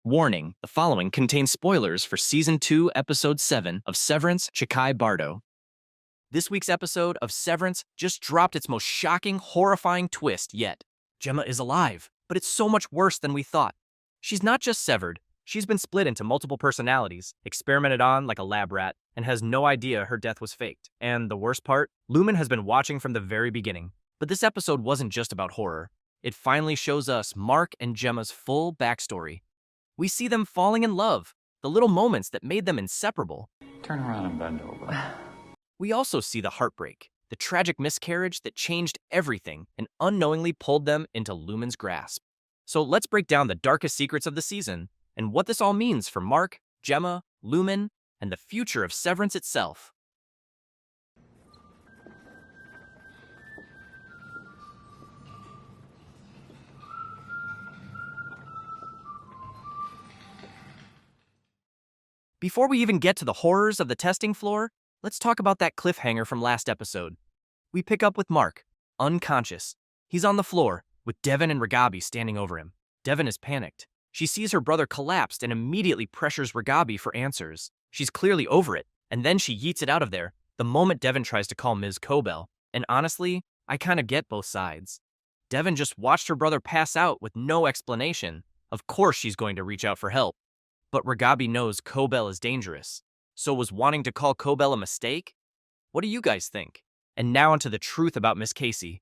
Warning, the following contains spoilers for Season 2, Episode 7 of Severance, Chikai Bardo. This week's episode of Severance just dropped its most shocking, horrifying twist yet. Gemma is alive, but it's so much worse than we thought. She's not just severed, she's been split into multiple personalities, experimented on like a lab rat, and has no idea her death was faked. And the worst part, Lumon has been watching from the very beginning. But this episode wasn't just about horror. It finally shows us Mark and Gemma's full backstory. We see them falling in love, the little moments that made them inseparable. Turn around and bend over. We also see the heartbreak, the tragic miscarriage that changed everything and unknowingly pulled them into Lumon's grasp. So let's break down the darkest secrets of the season and what this all means for Mark, Gemma, Lumon, and the future of Severance itself. Before we even get to the horrors of the testing floor, let's talk about that cliffhanger from last episode. We pick up with Mark, unconscious. He's on the floor, with Devon and Ragabi standing over him. Devon is panicked. She sees her brother collapsed and immediately pressures Ragabi for answers. She's clearly over it, and then she yeets it out of there the moment Devon tries to call Ms. Cobell. And honestly, I kinda get both sides. Devon just watched her brother pass out with no explanation. Of course she's going to reach out for help. But Ragabi knows Cobell is dangerous. So was wanting to call Cobell a mistake? What do you guys think? And now onto the truth about Miss Casey.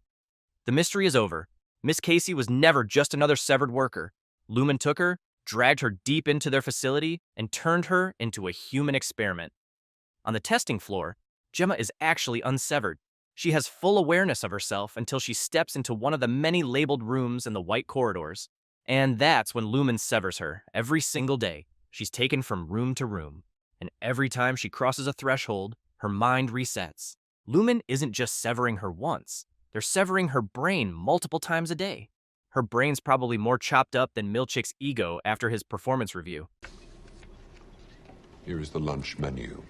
The mystery is over. Miss Casey was never just another severed worker. Lumon took her, dragged her deep into their facility, and turned her into a human experiment. On the testing floor, Gemma is actually unsevered. She has full awareness of herself until she steps into one of the many labeled rooms in the white corridors. And that's when Lumon severs her every single day. She's taken from room to room, and every time she crosses a threshold, her mind resets. Lumon isn't just severing her once, they're severing her brain multiple times a day. Her brain's probably more chopped up than Milchick's ego after his performance review. Here is the lunch menu.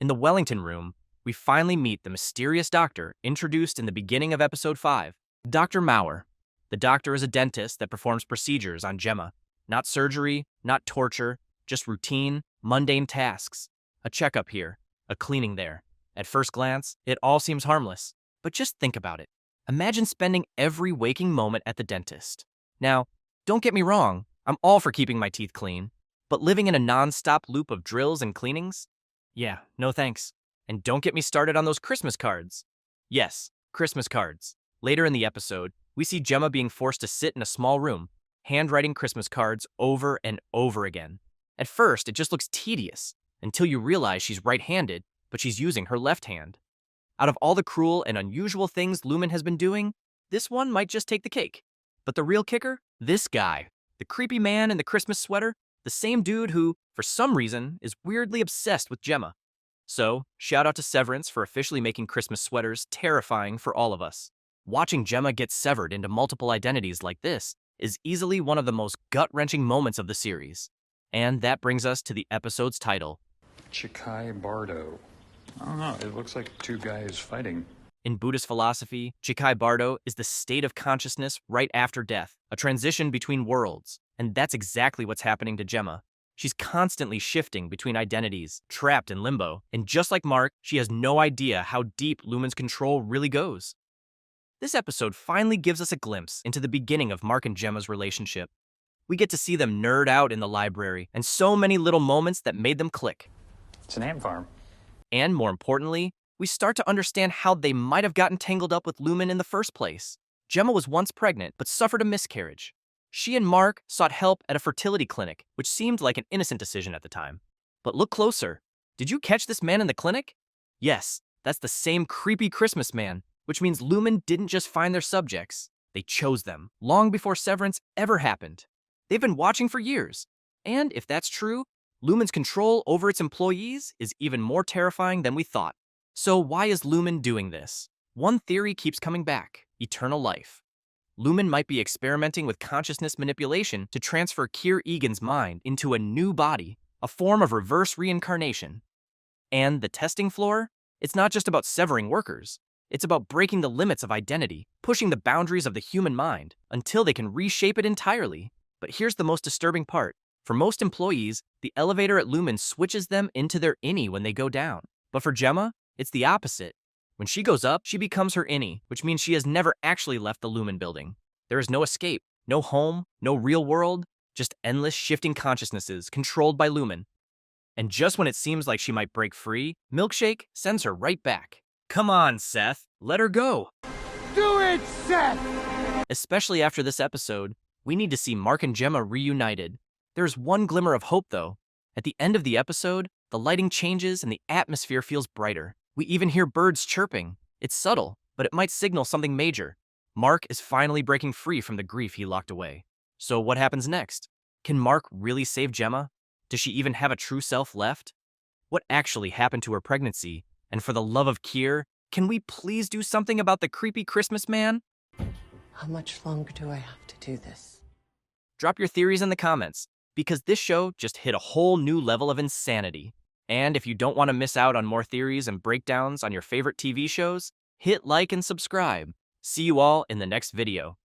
In the Wellington room, we finally meet the mysterious doctor introduced in the beginning of Episode 5, Dr. Mauer. The doctor is a dentist that performs procedures on Gemma. Not surgery, not torture, just routine, mundane tasks. A checkup here, a cleaning there. At first glance, it all seems harmless. But just think about it. Imagine spending every waking moment at the dentist. Now, don't get me wrong, I'm all for keeping my teeth clean. But living in a non-stop loop of drills and cleanings? Yeah, no thanks. And don't get me started on those Christmas cards. Yes, Christmas cards. Later in the episode, we see Gemma being forced to sit in a small room, handwriting Christmas cards over and over again. At first, it just looks tedious, until you realize she's right-handed, but she's using her left hand. Out of all the cruel and unusual things Lumon has been doing, this one might just take the cake. But the real kicker? This guy. The creepy man in the Christmas sweater, the same dude who, for some reason, is weirdly obsessed with Gemma. So, shout out to Severance for officially making Christmas sweaters terrifying for all of us. Watching Gemma get severed into multiple identities like this is easily one of the most gut-wrenching moments of the series. And that brings us to the episode's title. Chikai Bardo. I don't know, it looks like two guys fighting. In Buddhist philosophy, Chikai Bardo is the state of consciousness right after death, a transition between worlds. And that's exactly what's happening to Gemma. She's constantly shifting between identities, trapped in limbo. And just like Mark, she has no idea how deep Lumon's control really goes. This episode finally gives us a glimpse into the beginning of Mark and Gemma's relationship. We get to see them nerd out in the library, and so many little moments that made them click. It's an ant farm. And more importantly, we start to understand how they might have gotten tangled up with Lumon in the first place. Gemma was once pregnant, but suffered a miscarriage. She and Mark sought help at a fertility clinic, which seemed like an innocent decision at the time. But look closer. Did you catch this man in the clinic? Yes, that's the same creepy Christmas man. Which means Lumon didn't just find their subjects, they chose them, long before Severance ever happened. They've been watching for years. And if that's true, Lumon's control over its employees is even more terrifying than we thought. So why is Lumon doing this? One theory keeps coming back: eternal life. Lumon might be experimenting with consciousness manipulation to transfer Kier Egan's mind into a new body, a form of reverse reincarnation. And the testing floor? It's not just about severing workers. It's about breaking the limits of identity, pushing the boundaries of the human mind until they can reshape it entirely. But here's the most disturbing part. For most employees, the elevator at Lumon switches them into their innie when they go down. But for Gemma, it's the opposite. When she goes up, she becomes her innie, which means she has never actually left the Lumon building. There is no escape, no home, no real world, just endless shifting consciousnesses controlled by Lumon. And just when it seems like she might break free, Milkshake sends her right back. Come on, Seth, let her go. Do it, Seth! Especially after this episode, we need to see Mark and Gemma reunited. There's one glimmer of hope, though. At the end of the episode, the lighting changes and the atmosphere feels brighter. We even hear birds chirping. It's subtle, but it might signal something major. Mark is finally breaking free from the grief he locked away. So what happens next? Can Mark really save Gemma? Does she even have a true self left? What actually happened to her pregnancy? And for the love of Kier, can we please do something about the creepy Christmas man? How much longer do I have to do this? Drop your theories in the comments, because this show just hit a whole new level of insanity. And if you don't want to miss out on more theories and breakdowns on your favorite TV shows, hit like and subscribe. See you all in the next video.